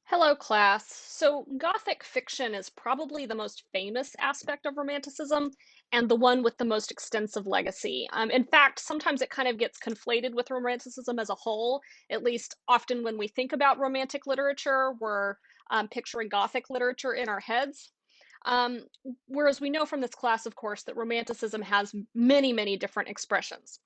Hello, class. So, Gothic fiction is probably the most famous aspect of Romanticism and the one with the most extensive legacy. In fact, sometimes it kind of gets conflated with Romanticism as a whole. At least, often when we think about Romantic literature, we're picturing Gothic literature in our heads. Um, Whereas we know from this class, of course, that Romanticism has many, many different expressions.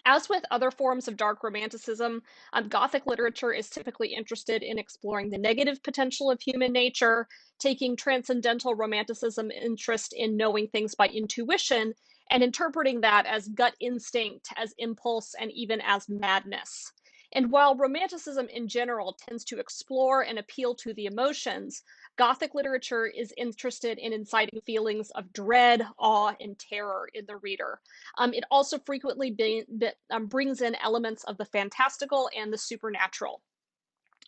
As with other forms of dark romanticism, Gothic literature is typically interested in exploring the negative potential of human nature, taking transcendental romanticism interest in knowing things by intuition, and interpreting that as gut instinct, as impulse, and even as madness. And while romanticism in general tends to explore and appeal to the emotions, Gothic literature is interested in inciting feelings of dread, awe, and terror in the reader. It also frequently brings in elements of the fantastical and the supernatural.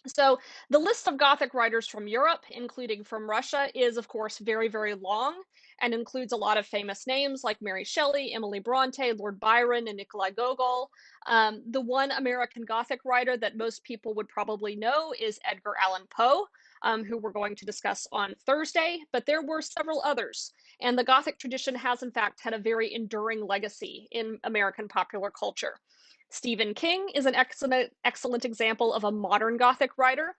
So, the list of Gothic writers from Europe, including from Russia, is of course very, very long and includes a lot of famous names like Mary Shelley, Emily Bronte, Lord Byron, and Nikolai Gogol. The one American Gothic writer that most people would probably know is Edgar Allan Poe, who we're going to discuss on Thursday, but there were several others. And the Gothic tradition has, in fact, had a very enduring legacy in American popular culture. Stephen King is an excellent example of a modern Gothic writer,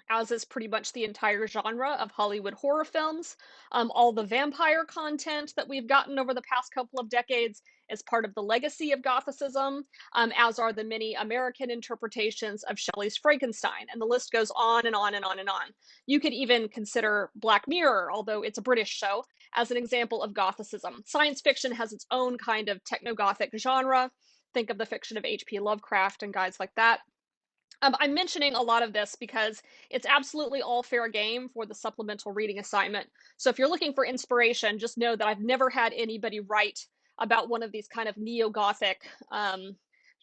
as is pretty much the entire genre of Hollywood horror films. All the vampire content that we've gotten over the past couple of decades is part of the legacy of Gothicism, as are the many American interpretations of Shelley's Frankenstein. And the list goes on and on and on and on. You could even consider Black Mirror, although it's a British show, as an example of Gothicism. Science fiction has its own kind of techno Gothic genre. Think of the fiction of H.P. Lovecraft and guys like that. I'm mentioning a lot of this because it's absolutely all fair game for the supplemental reading assignment. So if you're looking for inspiration, just know that I've never had anybody write about one of these kind of neo-Gothic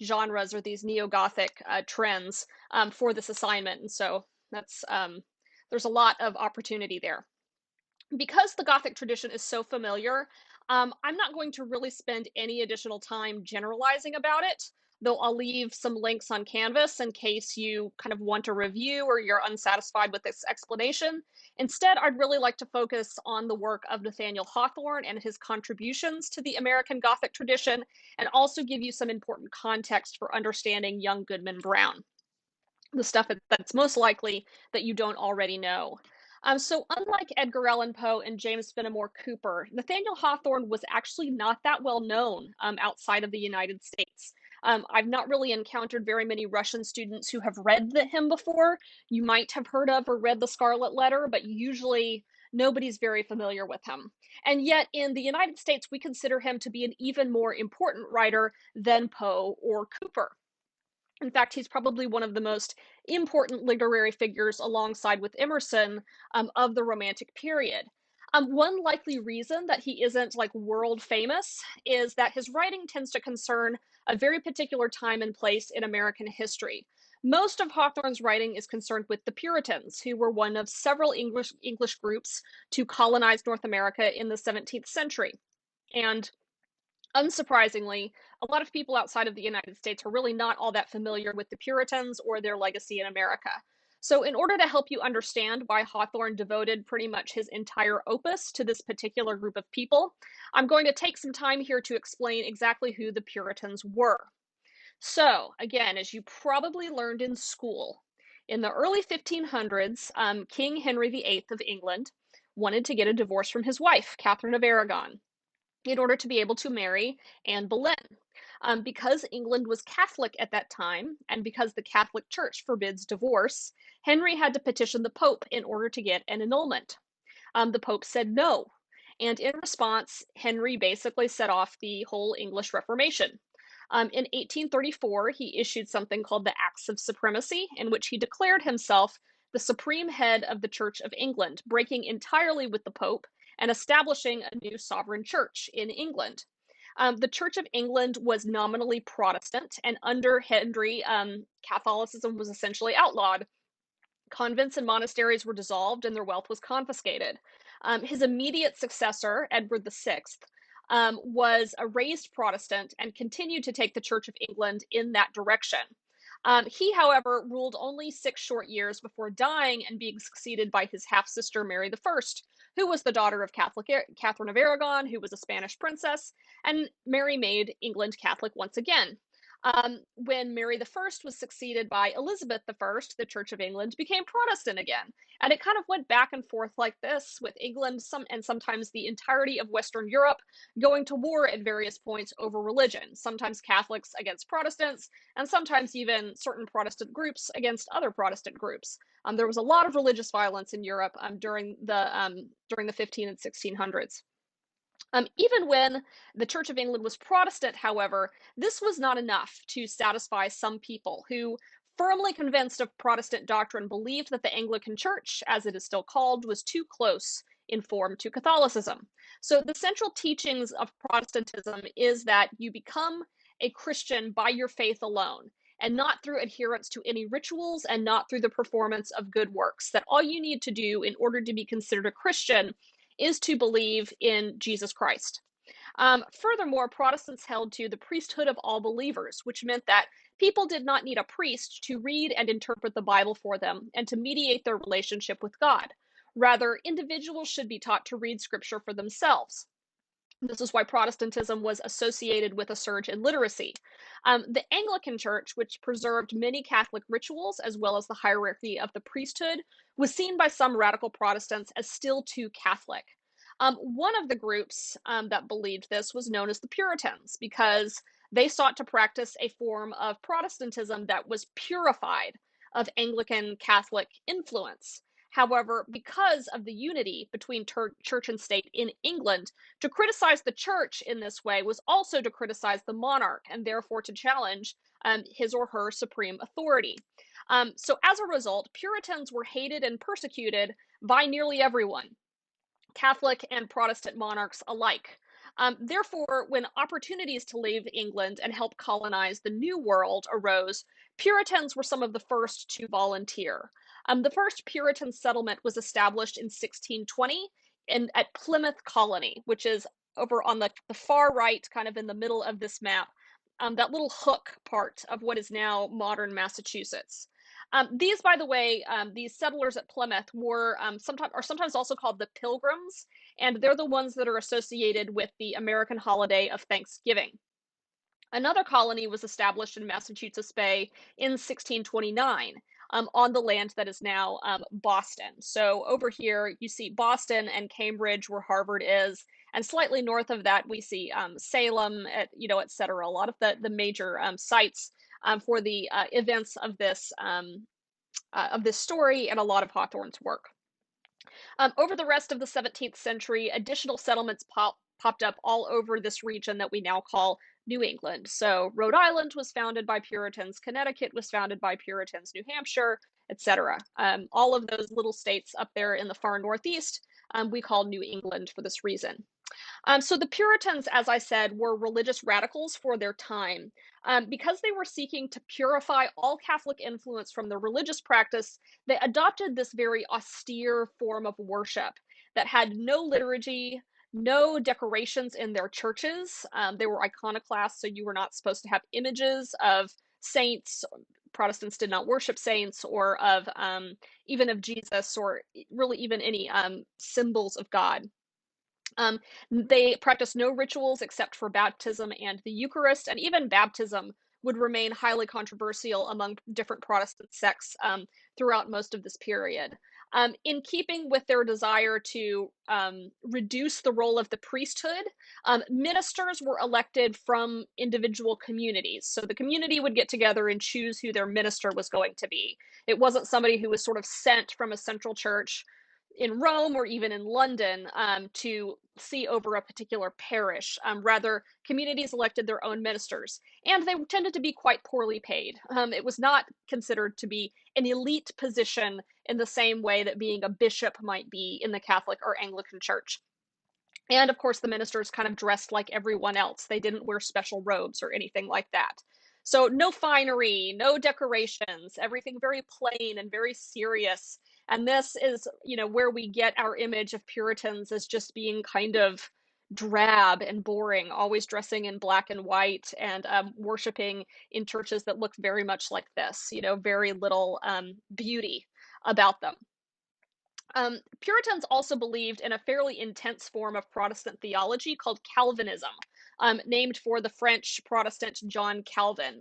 genres or these neo-Gothic trends for this assignment. And so that's there's a lot of opportunity there. Because the Gothic tradition is so familiar, I'm not going to really spend any additional time generalizing about it, though I'll leave some links on Canvas in case you kind of want a review or you're unsatisfied with this explanation. Instead, I'd really like to focus on the work of Nathaniel Hawthorne and his contributions to the American Gothic tradition, and also give you some important context for understanding young Goodman Brown, the stuff that's most likely that you don't already know. So unlike Edgar Allan Poe and James Fenimore Cooper, Nathaniel Hawthorne was actually not that well known outside of the United States. I've not really encountered very many Russian students who have read him before. You might have heard of or read The Scarlet Letter, but usually nobody's very familiar with him. And yet in the United States, we consider him to be an even more important writer than Poe or Cooper. In fact, he's probably one of the most important literary figures alongside with Emerson of the Romantic period. One likely reason that he isn't like world famous is that his writing tends to concern a very particular time and place in American history. Most of Hawthorne's writing is concerned with the Puritans, who were one of several English groups to colonize North America in the 17th century. And unsurprisingly, a lot of people outside of the United States are really not all that familiar with the Puritans or their legacy in America. So, in order to help you understand why Hawthorne devoted pretty much his entire opus to this particular group of people, I'm going to take some time here to explain exactly who the Puritans were. So, again, as you probably learned in school, in the early 1500s, King Henry VIII of England wanted to get a divorce from his wife, Catherine of Aragon, in order to be able to marry Anne Boleyn. Because England was Catholic at that time, and because the Catholic Church forbids divorce, Henry had to petition the Pope in order to get an annulment. The Pope said no, and in response, Henry basically set off the whole English Reformation. In 1834, he issued something called the Acts of Supremacy, in which he declared himself the supreme head of the Church of England, breaking entirely with the Pope and establishing a new sovereign church in England. The Church of England was nominally Protestant, and under Henry, Catholicism was essentially outlawed. Convents and monasteries were dissolved and their wealth was confiscated. His immediate successor, Edward VI, was a raised Protestant and continued to take the Church of England in that direction. He, however, ruled only 6 short years before dying and being succeeded by his half sister Mary I, who was the daughter of Catherine of Aragon, who was a Spanish princess, and Mary made England Catholic once again. When Mary I was succeeded by Elizabeth I, the Church of England became Protestant again. And it kind of went back and forth like this, with England and sometimes the entirety of Western Europe going to war at various points over religion, sometimes Catholics against Protestants, and sometimes even certain Protestant groups against other Protestant groups. There was a lot of religious violence in Europe during the 15 and 1600s. Even when the Church of England was Protestant, however, this was not enough to satisfy some people who, firmly convinced of Protestant doctrine, believed that the Anglican Church, as it is still called, was too close in form to Catholicism. So the central teachings of Protestantism is that you become a Christian by your faith alone, and not through adherence to any rituals and not through the performance of good works. That all you need to do in order to be considered a Christian is to believe in Jesus Christ. Furthermore, Protestants held to the priesthood of all believers, which meant that people did not need a priest to read and interpret the Bible for them and to mediate their relationship with God. Rather, individuals should be taught to read scripture for themselves. This is why Protestantism was associated with a surge in literacy. The Anglican Church, which preserved many Catholic rituals as well as the hierarchy of the priesthood, was seen by some radical Protestants as still too Catholic. One of the groups that believed this was known as the Puritans because they sought to practice a form of Protestantism that was purified of Anglican Catholic influence. However, because of the unity between church and state in England, to criticize the church in this way was also to criticize the monarch and therefore to challenge his or her supreme authority. So, as a result, Puritans were hated and persecuted by nearly everyone, Catholic and Protestant monarchs alike. Therefore, when opportunities to leave England and help colonize the New World arose, Puritans were some of the first to volunteer. The first Puritan settlement was established in 1620 at Plymouth Colony, which is over on the far right, kind of in the middle of this map, that little hook part of what is now modern Massachusetts. These, by the way, these settlers at Plymouth were sometimes also called the Pilgrims, and they're the ones that are associated with the American holiday of Thanksgiving. Another colony was established in Massachusetts Bay in 1629 on the land that is now Boston. So over here, you see Boston and Cambridge, where Harvard is, and slightly north of that, we see Salem, et cetera. A lot of the major sites for the events of this story and a lot of Hawthorne's work. Over the rest of the 17th century, additional settlements popped up all over this region that we now call New England. So Rhode Island was founded by Puritans, Connecticut was founded by Puritans, New Hampshire, etc. All of those little states up there in the far northeast, we call New England for this reason. So the Puritans, as I said, were religious radicals for their time. Because they were seeking to purify all Catholic influence from the religious practice, they adopted this very austere form of worship that had no liturgy, no decorations in their churches. They were iconoclasts, so you were not supposed to have images of saints. Protestants did not worship saints or of even of Jesus or really even any symbols of God. They practiced no rituals except for baptism and the Eucharist, and even baptism would remain highly controversial among different Protestant sects throughout most of this period. In keeping with their desire to reduce the role of the priesthood, ministers were elected from individual communities. So the community would get together and choose who their minister was going to be. It wasn't somebody who was sort of sent from a central church in Rome or even in London to see over a particular parish. Rather, communities elected their own ministers, and they tended to be quite poorly paid. It was not considered to be an elite position in the same way that being a bishop might be in the Catholic or Anglican Church. And of course, the ministers kind of dressed like everyone else. They didn't wear special robes or anything like that. So no finery, no decorations, everything very plain and very serious. And this is, where we get our image of Puritans as just being kind of drab and boring, always dressing in black and white and worshiping in churches that looked very much like this, very little beauty about them. Puritans also believed in a fairly intense form of Protestant theology called Calvinism, named for the French Protestant John Calvin.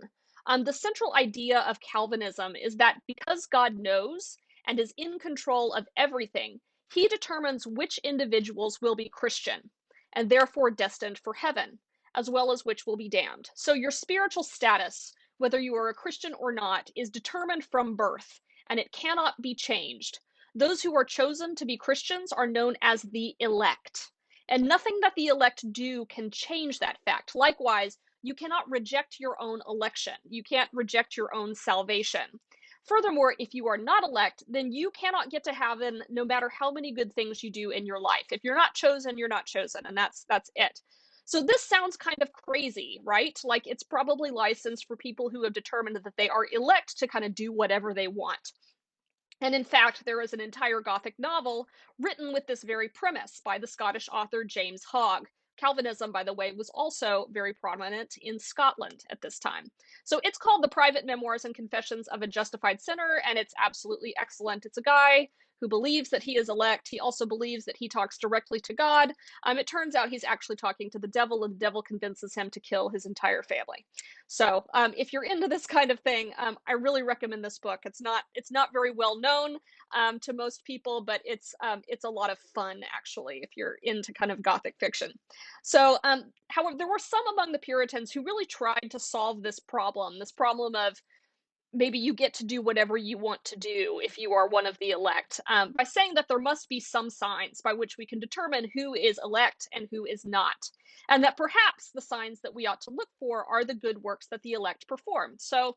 The central idea of Calvinism is that because God knows and is in control of everything, he determines which individuals will be Christian and therefore destined for heaven, as well as which will be damned. So your spiritual status, whether you are a Christian or not, is determined from birth and it cannot be changed. Those who are chosen to be Christians are known as the elect. And nothing that the elect do can change that fact. Likewise, you cannot reject your own election. You can't reject your own salvation. Furthermore, if you are not elect, then you cannot get to heaven no matter how many good things you do in your life. If you're not chosen, you're not chosen, and that's it. So this sounds kind of crazy, right? Like it's probably licensed for people who have determined that they are elect to kind of do whatever they want. And in fact, there is an entire Gothic novel written with this very premise by the Scottish author James Hogg. Calvinism, by the way, was also very prominent in Scotland at this time. So it's called The Private Memoirs and Confessions of a Justified Sinner, and it's absolutely excellent. It's a guy who believes that he is elect. He also believes that he talks directly to God. It turns out he's actually talking to the devil, and the devil convinces him to kill his entire family. So if you're into this kind of thing, I really recommend this book. It's not very well known to most people, but it's a lot of fun actually if you're into kind of Gothic fiction. So, however, there were some among the Puritans who really tried to solve this problem of maybe you get to do whatever you want to do if you are one of the elect, by saying that there must be some signs by which we can determine who is elect and who is not, and that perhaps the signs that we ought to look for are the good works that the elect perform. So,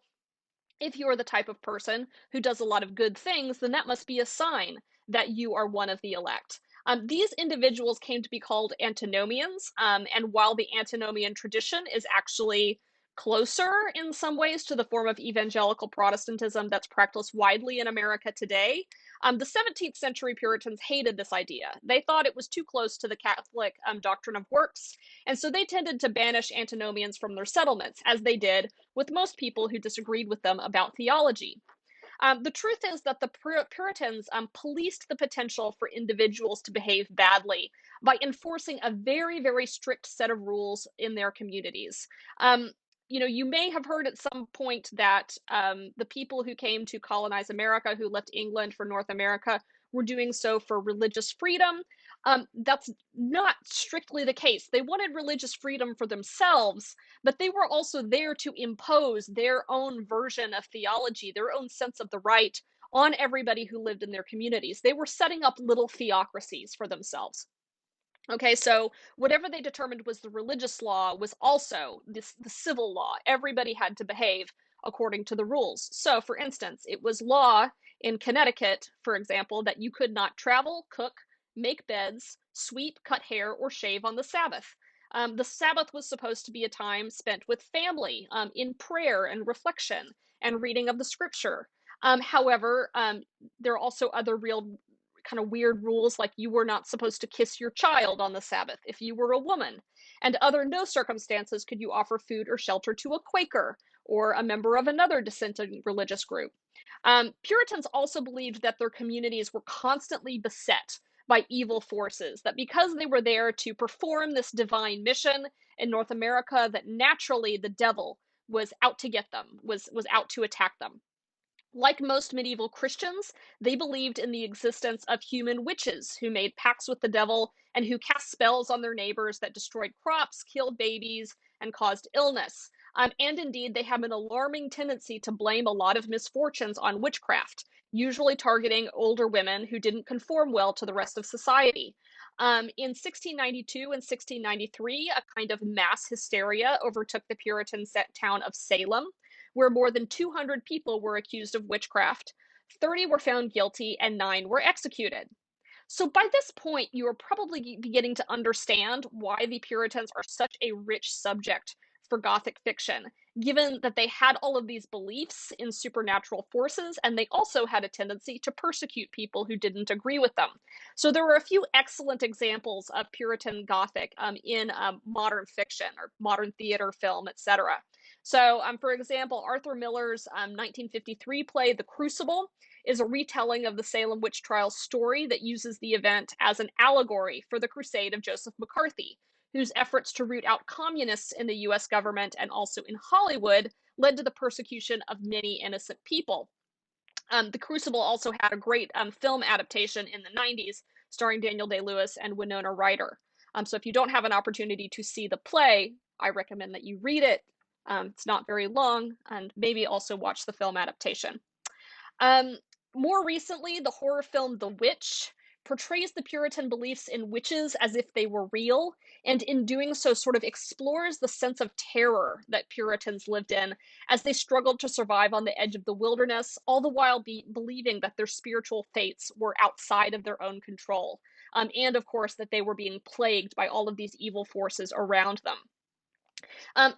if you are the type of person who does a lot of good things, then that must be a sign that you are one of the elect. These individuals came to be called antinomians, and while the antinomian tradition is actually closer in some ways to the form of evangelical Protestantism that's practiced widely in America today, the 17th century Puritans hated this idea. They thought it was too close to the Catholic doctrine of works, and so they tended to banish antinomians from their settlements, as they did with most people who disagreed with them about theology. The truth is that the Puritans policed the potential for individuals to behave badly by enforcing a very, very strict set of rules in their communities. Um, you may have heard at some point that the people who came to colonize America, who left England for North America, were doing so for religious freedom. That's not strictly the case. They wanted religious freedom for themselves, but they were also there to impose their own version of theology, their own sense of the right on everybody who lived in their communities. They were setting up little theocracies for themselves. Okay, so whatever they determined was the religious law was also the civil law. Everybody had to behave according to the rules. So, for instance, it was law in Connecticut, for example, that you could not travel, cook, make beds, sweep, cut hair, or shave on the Sabbath. The Sabbath was supposed to be a time spent with family, in prayer and reflection and reading of the scripture. However, there are also other real kind of weird rules, like you were not supposed to kiss your child on the Sabbath if you were a woman. And under no circumstances could you offer food or shelter to a Quaker or a member of another dissenting religious group. Puritans also believed that their communities were constantly beset by evil forces, that because they were there to perform this divine mission in North America, that naturally the devil was out to get them, was out to attack them. Like most medieval Christians, they believed in the existence of human witches who made pacts with the devil and who cast spells on their neighbors that destroyed crops, killed babies, and caused illness. And indeed, they have an alarming tendency to blame a lot of misfortunes on witchcraft, usually targeting older women who didn't conform well to the rest of society. In 1692 and 1693, a kind of mass hysteria overtook the Puritan town of Salem, where more than 200 people were accused of witchcraft. 30 were found guilty and 9 were executed. So by this point, you are probably beginning to understand why the Puritans are such a rich subject for Gothic fiction, given that they had all of these beliefs in supernatural forces, and they also had a tendency to persecute people who didn't agree with them. So there were a few excellent examples of Puritan Gothic in modern fiction or modern theater, film, etc. So, for example, Arthur Miller's 1953 play, The Crucible, is a retelling of the Salem witch trials story that uses the event as an allegory for the crusade of Joseph McCarthy, whose efforts to root out communists in the US government and also in Hollywood led to the persecution of many innocent people. The Crucible also had a great film adaptation in the 90s starring Daniel Day-Lewis and Winona Ryder. So if you don't have an opportunity to see the play, I recommend that you read it. It's not very long, and maybe also watch the film adaptation. Um, More recently, the horror film The Witch portrays the Puritan beliefs in witches as if they were real, and in doing so, sort of explores the sense of terror that Puritans lived in as they struggled to survive on the edge of the wilderness, all the while believing that their spiritual fates were outside of their own control. And of course, that they were being plagued by all of these evil forces around them.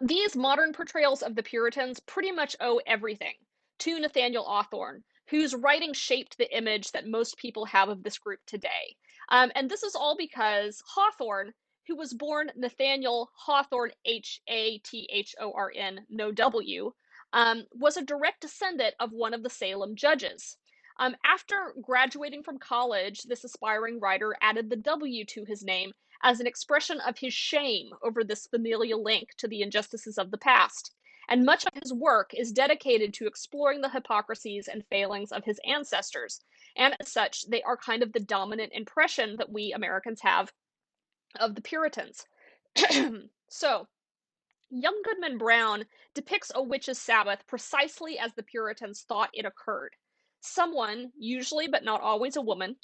These modern portrayals of the Puritans pretty much owe everything to Nathaniel Hawthorne, whose writing shaped the image that most people have of this group today. And this is all because Hawthorne, who was born Nathaniel Hawthorne, Hathorn, no W, was a direct descendant of one of the Salem judges. After graduating from college, this aspiring writer added the W to his name as an expression of his shame over this familial link to the injustices of the past. And much of his work is dedicated to exploring the hypocrisies and failings of his ancestors. And as such, they are kind of the dominant impression that we Americans have of the Puritans. So, Young Goodman Brown depicts a witch's Sabbath precisely as the Puritans thought it occurred. Someone, usually but not always a woman,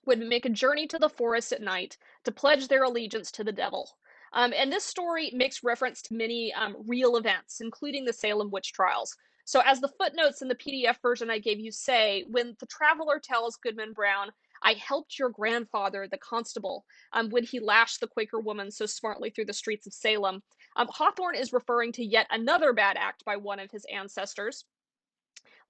would make a journey to the forest at night to pledge their allegiance to the devil. And this story makes reference to many real events, including the Salem witch trials. So, as the footnotes in the PDF version I gave you say, when the traveler tells Goodman Brown, I helped your grandfather, the constable, when he lashed the Quaker woman so smartly through the streets of Salem, Hawthorne is referring to yet another bad act by one of his ancestors.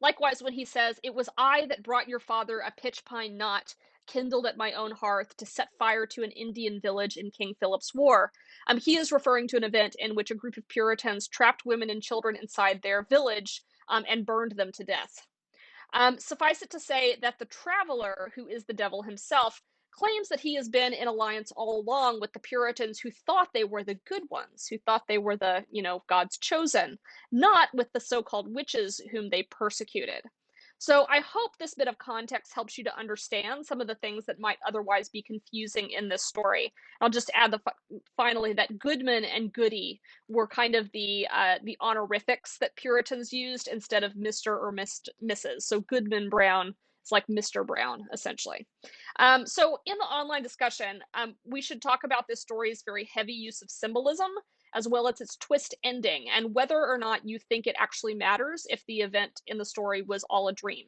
Likewise, when he says, It was I that brought your father a pitch pine knot, kindled at my own hearth, to set fire to an Indian village in King Philip's War, he is referring to an event in which a group of Puritans trapped women and children inside their village and burned them to death. Suffice it to say that the traveler, who is the devil himself, claims that he has been in alliance all along with the Puritans who thought they were the good ones, who thought they were the, God's chosen, not with the so-called witches whom they persecuted. So I hope this bit of context helps you to understand some of the things that might otherwise be confusing in this story. I'll just add finally that Goodman and Goody were kind of the honorifics that Puritans used instead of Mr. or Mrs. So Goodman Brown is like Mr. Brown, essentially. So in the online discussion, we should talk about this story's very heavy use of symbolism, as well as its twist ending, and whether or not you think it actually matters if the event in the story was all a dream.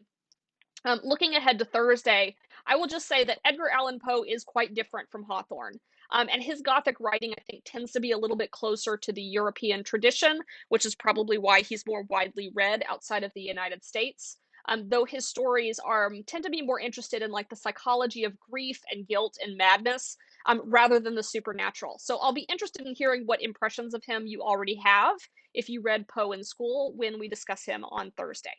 Looking ahead to Thursday, I will just say that Edgar Allan Poe is quite different from Hawthorne. And his Gothic writing, I think, tends to be a little bit closer to the European tradition, which is probably why he's more widely read outside of the United States. Though his stories tend to be more interested in like the psychology of grief and guilt and madness, rather than the supernatural. So I'll be interested in hearing what impressions of him you already have if you read Poe in school when we discuss him on Thursday.